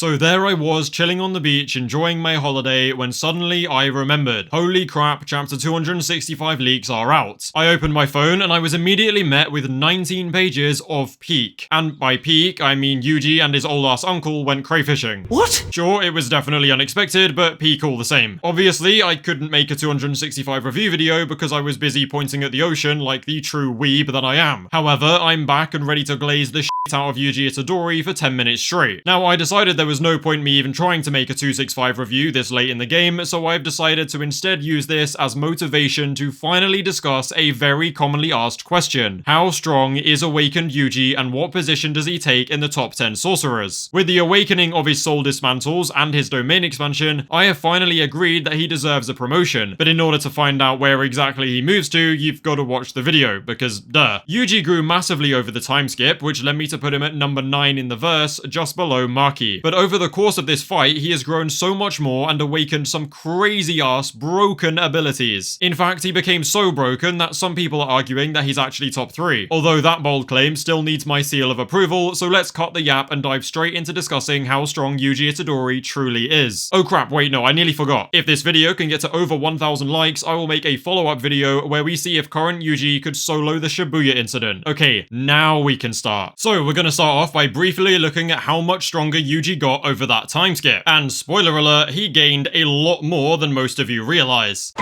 So there I was, chilling on the beach, enjoying my holiday, when suddenly I remembered. Holy crap, chapter 265 leaks are out. I opened my phone and I was immediately met with 19 pages of peak. And by peak, I mean Yuji and his old-ass uncle went crayfishing. What? Sure, it was definitely unexpected, but peak all the same. Obviously, I couldn't make a 265 review video because I was busy pointing at the ocean like the true weeb that I am. However, I'm back and ready to glaze the shit out of Yuji Itadori for 10 minutes straight. Now, I decided there was no point me even trying to make a 265 review this late in the game, so I've decided to instead use this as motivation to finally discuss a very commonly asked question. How strong is Awakened Yuji and what position does he take in the top 10 sorcerers? With the awakening of his soul dismantles and his domain expansion, I have finally agreed that he deserves a promotion, but in order to find out where exactly he moves to, you've got to watch the video, because duh. Yuji grew massively over the time skip, which led me to put him at number 9 in the verse, just below Maki. But over the course of this fight, he has grown so much more and awakened some crazy-ass broken abilities. In fact, he became so broken that some people are arguing that he's actually top 3. Although that bold claim still needs my seal of approval, so let's cut the yap and dive straight into discussing how strong Yuji Itadori truly is. Oh crap, wait, no, I nearly forgot. If this video can get to over 1,000 likes, I will make a follow-up video where we see if current Yuji could solo the Shibuya incident. Okay, now we can start. So we're gonna start off by briefly looking at how much stronger Yuji got over that time skip. And spoiler alert, he gained a lot more than most of you realize.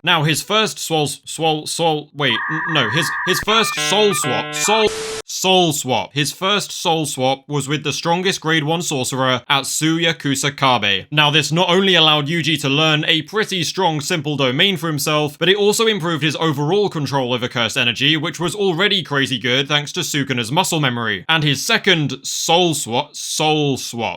Now, his first his first soul swap was with the strongest grade 1 sorcerer, Atsuya Kusakabe. Now, this not only allowed Yuji to learn a pretty strong simple domain for himself, but it also improved his overall control over cursed energy, which was already crazy good thanks to Sukuna's muscle memory. And his second soul swap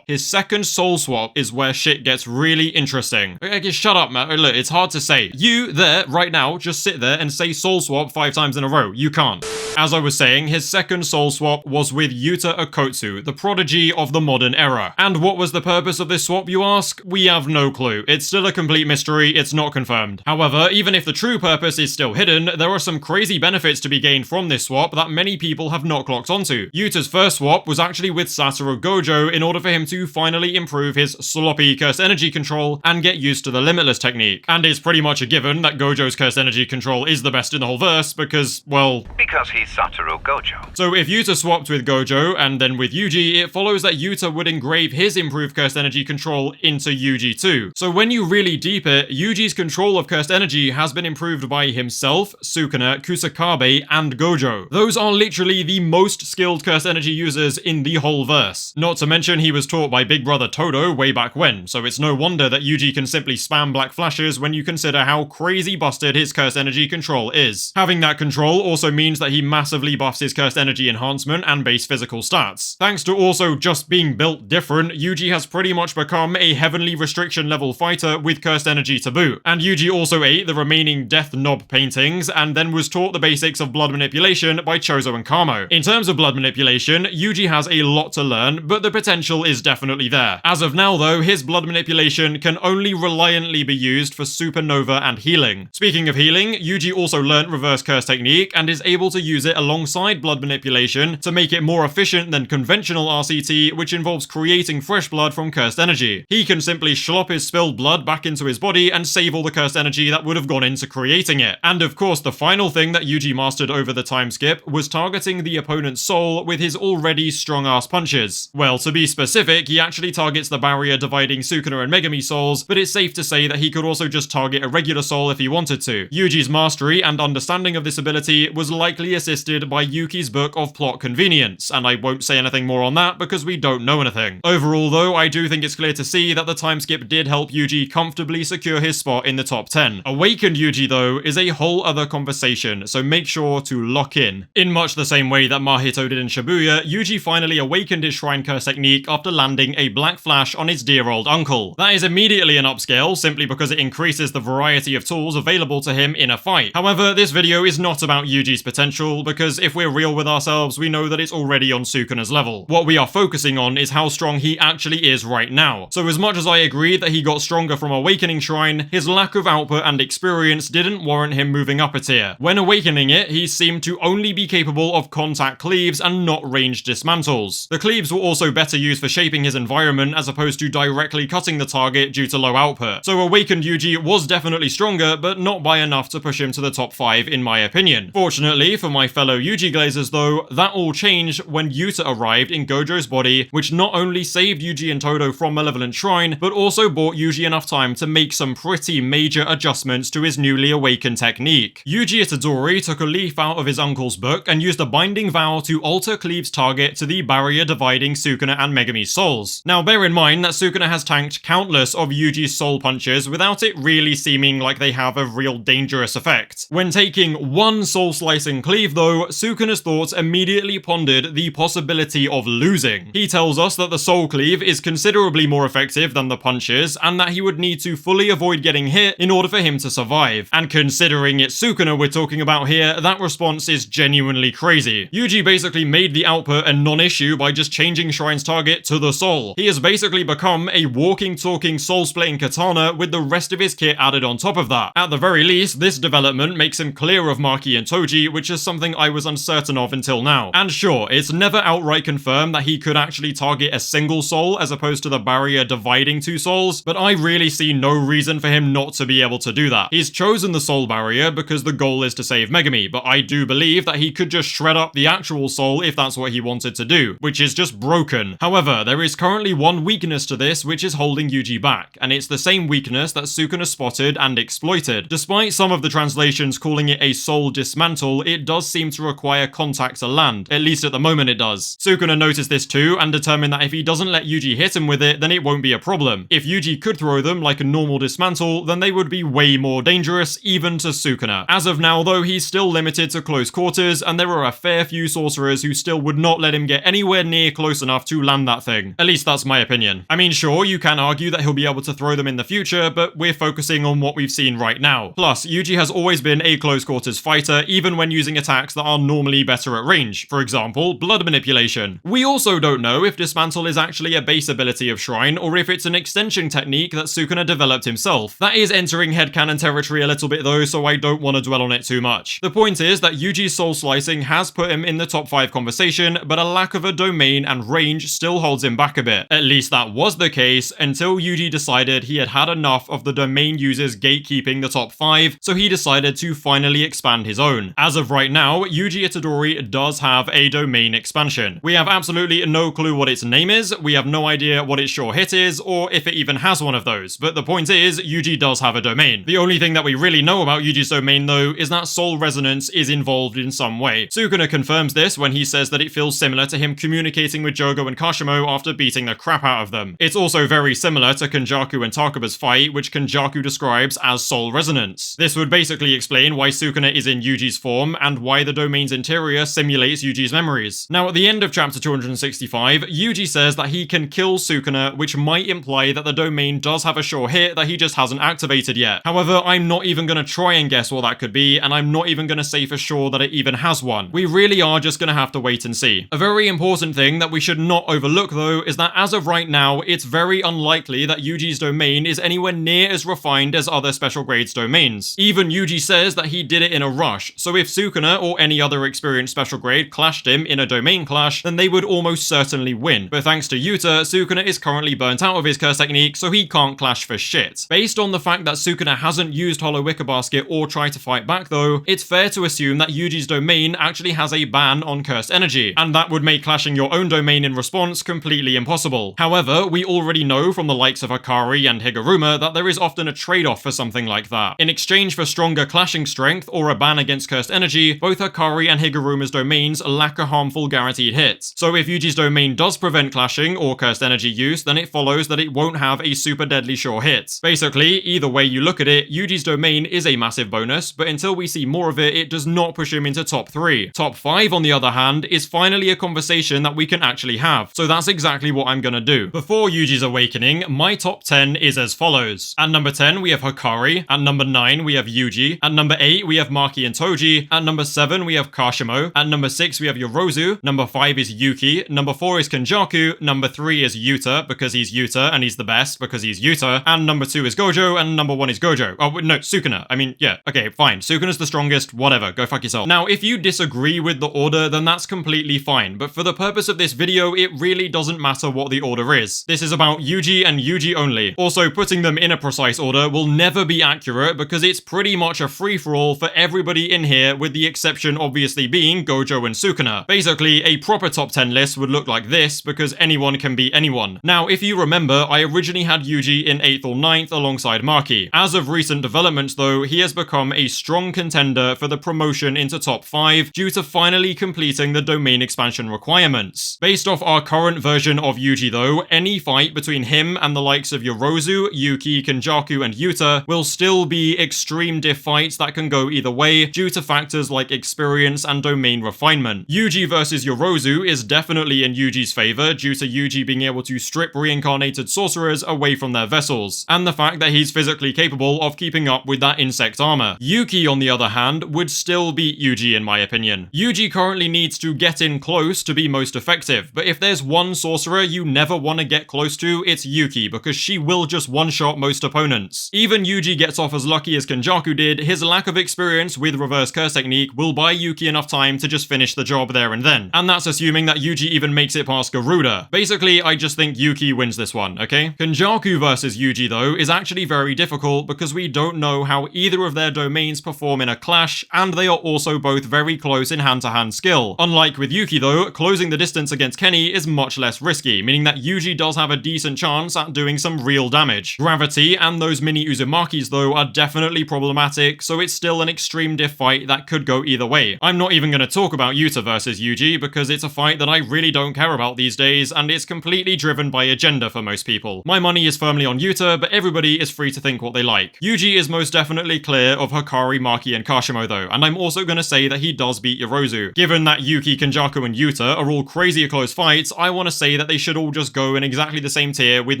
is where shit gets really interesting. Okay, shut up, man. Look, it's hard to say. You there, right now, just sit there and say soul swap 5 times in a row. You can't. As I was saying, his second soul swap was with Yuta Okotsu, the prodigy of the modern era. And what was the purpose of this swap, you ask? We have no clue. It's still a complete mystery, it's not confirmed. However, even if the true purpose is still hidden, there are some crazy benefits to be gained from this swap that many people have not clocked onto. Yuta's first swap was actually with Satoru Gojo in order for him to finally improve his sloppy cursed energy control and get used to the limitless technique. And it's pretty much a given that Gojo's cursed energy control is the best in the whole verse because, well... because he's Satoru Gojo. So if Yuta swapped with Gojo and then with Yuji, it follows that Yuta would engrave his improved cursed energy control into Yuji too. So when you really deep it, Yuji's control of cursed energy has been improved by himself, Sukuna, Kusakabe, and Gojo. Those are literally the most skilled cursed energy users in the whole verse. Not to mention he was taught by big brother Todo way back when, so it's no wonder that Yuji can simply spam black flashes when you consider how crazy busted his cursed energy control is. Having that control also means that he massively buffs his cursed energy enhancement and base physical stats. Thanks to also just being built different, Yuji has pretty much become a heavenly restriction level fighter with cursed energy to boot. And Yuji also ate the remaining Death Knob paintings and then was taught the basics of blood manipulation by Chozo and Kamo. In terms of blood manipulation, Yuji has a lot to learn, but the potential is definitely there. As of now though, his blood manipulation can only reliantly be used for supernova and healing. Speaking of healing, Yuji also learnt reverse curse technique and is able to use it alongside blood manipulation to make it more efficient than conventional RCT, which involves creating fresh blood from cursed energy. He can simply slop his spilled blood back into his body and save all the cursed energy that would have gone into creating it. And of course, the final thing that Yuji mastered over the time skip was targeting the opponent's soul with his already strong-ass punches. Well, to be specific, he actually targets the barrier dividing Sukuna and Megami souls, but it's safe to say that he could also just target a regular soul if he wanted to. Yuji's mastery and understanding of this ability was likely assisted by Yuki's book of plot convenience, and I won't say anything more on that because we don't know anything. Overall though, I do think it's clear to see that the time skip did help Yuji comfortably secure his spot in the top 10. Awakened Yuji though is a whole other conversation, so make sure to lock in. In much the same way that Mahito did in Shibuya, Yuji finally awakened his Shrine Curse technique after landing a Black Flash on his dear old uncle. That is immediately an upscale, simply because it increases the variety of tools available to him in a fight. However, this video is not about Yuji's potential, because if we're real with ourselves, we know that it's already on Sukuna's level. What we are focusing on is how strong he actually is right now. So as much as I agree that he got stronger from Awakening Shrine, his lack of output and experience didn't warrant him moving up a tier. When awakening it, he seemed to only be capable of contact cleaves and not ranged dismantles. The cleaves were also better used for shaping his environment as opposed to directly cutting the target due to low output. So Awakened Yuji was definitely stronger, but not by enough to push him to the top 5 in my opinion. Fortunately for my fellow Yuji Glazers though, that all changed when Yuta arrived in Gojo's body, which not only saved Yuji and Todo from Malevolent Shrine, but also bought Yuji enough time to make some pretty major adjustments to his newly awakened technique. Yuji Itadori took a leaf out of his uncle's book and used a binding vow to alter Cleave's target to the barrier dividing Sukuna and Megami's souls. Now bear in mind that Sukuna has tanked countless of Yuji's soul punches without it really seeming like they have a real dangerous effect. When taking one soul-slicing cleave though, Sukuna's thoughts immediately pondered the possibility of losing. He tells us that the soul cleave is considerably more effective than the punches, and that he would need to fully avoid getting hit in order for him to survive. And considering it's Sukuna we're talking about here, that response is genuinely crazy. Yuji basically made the output a non-issue by just changing Shrine's target to the soul. He has basically become a walking, talking, soul-splitting katana with the rest of his kit added on top of that. At the very least, this development makes him clear of Maki and Toji, which is something I was uncertain of until now. And sure, it's never outright confirmed that he could actually target a single soul as opposed to the barrier dividing two souls, but I really see no reason for him not to be able to do that. He's chosen the soul barrier because the goal is to save Megami, but I do believe that he could just shred up the actual soul if that's what he wanted to do, which is just broken. However, there is currently one weakness to this which is holding Yuji back, and it's the same weakness that Sukuna spotted and exploited. Despite some of the translations calling it a soul dismantle, it does seem to require contact to land, at least at the moment it does. Sukuna noticed this too and determined that if he doesn't let Yuji hit him with it, then it won't be a problem. If Yuji could throw them like a normal dismantle, then they would be way more dangerous, even to Sukuna. As of now though, he's still limited to close quarters, and there are a fair few sorcerers who still would not let him get anywhere near close enough to land that thing. At least that's my opinion. I mean, sure, you can argue that he'll be able to throw them in the future, but we're focusing on what we've seen right now. Plus, Yuji has always been a close quarters fighter, even when using attacks that are normally better at range. For example, blood manipulation. We also don't know if Dismantle is actually a base ability of Shrine, or if it's an extension technique that Sukuna developed himself. That is entering headcanon territory a little bit though, so I don't want to dwell on it too much. The point is that Yuji's soul slicing has put him in the top 5 conversation, but a lack of a domain and range still holds him back a bit. At least that was the case until Yuji decided he had had enough of the domain users gatekeeping the top 5, so he decided to finally expand his own. As of right now, Yuji Itadori does have a domain expansion. We have absolutely no clue what its name is, we have no idea what its sure hit is, or if it even has one of those, but the point is, Yuji does have a domain. The only thing that we really know about Yuji's domain though is that soul resonance is involved in some way. Sukuna confirms this when he says that it feels similar to him communicating with Jogo and Kashimo after beating the crap out of them. It's also very similar to Kenjaku and Takuba's fight, which Kenjaku describes as soul resonance. This would basically explain why Sukuna is in Yuji's form and why the domain's interior simulates Yuji's memories. Now at the end of chapter 265, Yuji says that he can kill Sukuna, which might imply that the domain does have a sure hit that he just hasn't activated yet. However, I'm not even going to try and guess what that could be, and I'm not even going to say for sure that it even has one. We really are just going to have to wait and see. A very important thing that we should not overlook though is that as of right now, it's very unlikely that Yuji's domain is anywhere near as refined as other special grades domains. Even Yuji says that he did it in a rush, so if Sukuna or any other experienced special grade clashed him in a domain clash, then they would almost certainly win. But thanks to Yuta, Sukuna is currently burnt out of his curse technique, so he can't clash for shit. Based on the fact that Sukuna hasn't used Hollow Wicker Basket or tried to fight back though, it's fair to assume that Yuji's domain actually has a ban on cursed energy, and that would make clashing your own domain in response completely impossible. However, we already know from the likes of Hakari and Higuruma that there is often a trade-off for something like that. In exchange for stronger clashing strength or a ban against cursed energy, both Hakari and Higuruma's domains lack a harmful guaranteed hit. So if Yuji's domain does prevent clashing or cursed energy use, then it follows that it won't have a super deadly sure hit. Basically, either way you look at it, Yuji's domain is a massive bonus, but until we see more of it, it does not push him into top 3. Top 5, on the other hand, is finally a conversation that we can actually have, so that's exactly what I'm gonna do. Before Yuji's awakening, my top 10 is as follows. At number 10, we have Hakari. At number 9, we have Yuji. At number 8, we have Maki and Toji. At number 7, we have Kashimo. At number 6 we have Yorozu, number 5 is Yuki, number 4 is Kenjaku, number 3 is Yuta, because he's Yuta, and he's the best, because he's Yuta, and number 2 is Gojo, and number 1 is Gojo. Oh, no, Sukuna. I mean, yeah, okay, fine. Sukuna's the strongest, whatever, go fuck yourself. Now, if you disagree with the order, then that's completely fine, but for the purpose of this video, it really doesn't matter what the order is. This is about Yuji and Yuji only. Also, putting them in a precise order will never be accurate because it's pretty much a free-for-all for everybody in here, with the exception obviously being Gojo and Sukuna. Basically, a proper top 10 list would look like this because anyone can beat anyone. Now, if you remember, I originally had Yuji in 8th or 9th alongside Maki. As of recent developments though, he has become a strong contender for the promotion into top 5 due to finally completing the domain expansion requirements. Based off our current version of Yuji though, any fight between him and the likes of Yorozu, Yuki, Kenjaku, and Yuta will still be extreme diff fights that can go either way due to factors like experience and domain refinement. Yuji versus Yorozu is definitely in Yuji's favor due to Yuji being able to strip reincarnated sorcerers away from their vessels, and the fact that he's physically capable of keeping up with that insect armor. Yuki, on the other hand, would still beat Yuji in my opinion. Yuji currently needs to get in close to be most effective, but if there's one sorcerer you never want to get close to, it's Yuki, because she will just one-shot most opponents. Even Yuji gets off as lucky as Kenjaku did, his lack of experience with reverse curse technique will buy Yuki enough time to just finish the job there and then. And that's assuming that Yuji even makes it past Garuda. Basically, I just think Yuki wins this one, okay? Kenjaku versus Yuji though is actually very difficult because we don't know how either of their domains perform in a clash, and they are also both very close in hand-to-hand skill. Unlike with Yuki though, closing the distance against Kenny is much less risky, meaning that Yuji does have a decent chance at doing some real damage. Gravity and those mini Uzumakis though are definitely problematic, so it's still an extreme diff fight that could go either way. I'm not even going to talk about Yuta versus Yuji because it's a fight that I really don't care about these days, and it's completely driven by agenda for most people. My money is firmly on Yuta, but everybody is free to think what they like. Yuji is most definitely clear of Hikari, Maki, and Kashimo though, and I'm also going to say that he does beat Yorozu. Given that Yuki, Kenjaku, and Yuta are all crazy close fights, I want to say that they should all just go in exactly the same tier with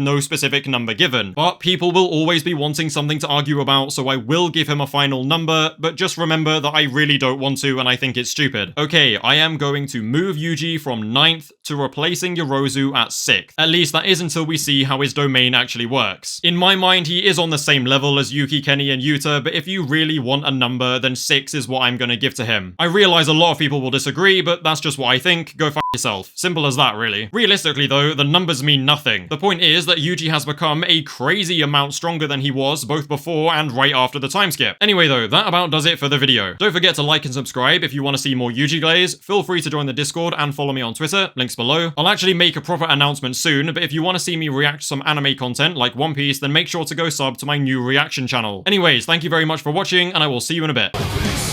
no specific number given. But people will always be wanting something to argue about, so I will give him a final number, but just remember that I really don't want to and I think it's stupid. Okay, I am going to move Yuji from 9th to replacing Yorozu at 6th. At least that is until we see how his domain actually works. In my mind, he is on the same level as Yuki, Kenny, and Yuta, but if you really want a number, then 6 is what I'm going to give to him. I realize a lot of people will disagree, but that's just what I think. Go f yourself. Simple as that, really. Realistically though, the numbers mean nothing. The point is that Yuji has become a crazy amount stronger than he was both before and right after the time skip. Anyway though, that about does it for the video. Don't forget to like and subscribe if you want to see more Yuji glaze. Feel free to join the Discord and follow me on Twitter, links below. I'll actually make a proper announcement soon, but if you want to see me react to some anime content like One Piece, then make sure to go sub to my new reaction channel. Anyways, thank you very much for watching, and I will see you in a bit.